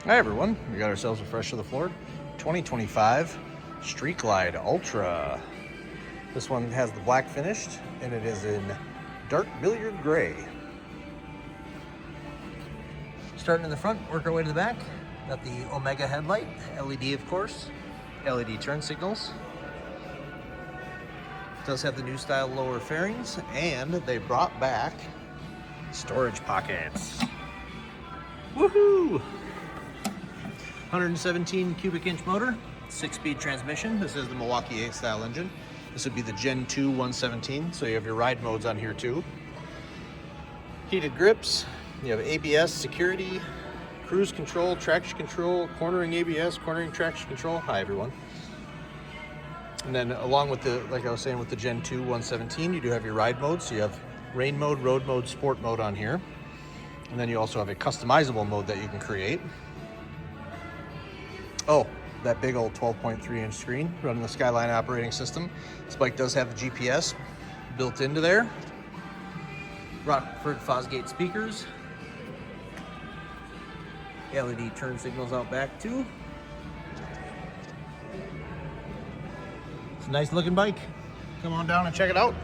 Hi everyone, we got ourselves a fresh to the floor 2025 Street Glide Ultra. This one has the black finished and it is in dark billiard gray. Starting in the front, work our way to the back. Got the Omega headlight, LED of course, LED turn signals. It does have the new style lower fairings, and they brought back storage pockets. Woohoo! 117 cubic inch motor, 6-speed transmission. This is the Milwaukee 8 style engine. This would be the Gen 2 117, so you have your ride modes on here too. Heated grips, you have ABS, security, cruise control, traction control, cornering ABS, cornering traction control. Hi everyone. And then along with the, like I was saying, with the Gen 2 117, you do have your ride mode. So you have rain mode, road mode, sport mode on here. And then you also have a customizable mode that you can create. Oh, that big old 12.3 inch screen running the Skyline operating system. This bike does have the GPS built into there. Rockford Fosgate speakers. LED turn signals out back too. It's a nice looking bike. Come on down and check it out.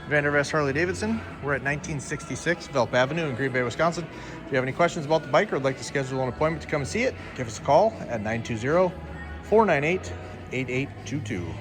Vandervest Harley-Davidson. We're at 1966 Velp Avenue in Green Bay, Wisconsin. If you have any questions about the bike or would like to schedule an appointment to come and see it, give us a call at 920-498-8822.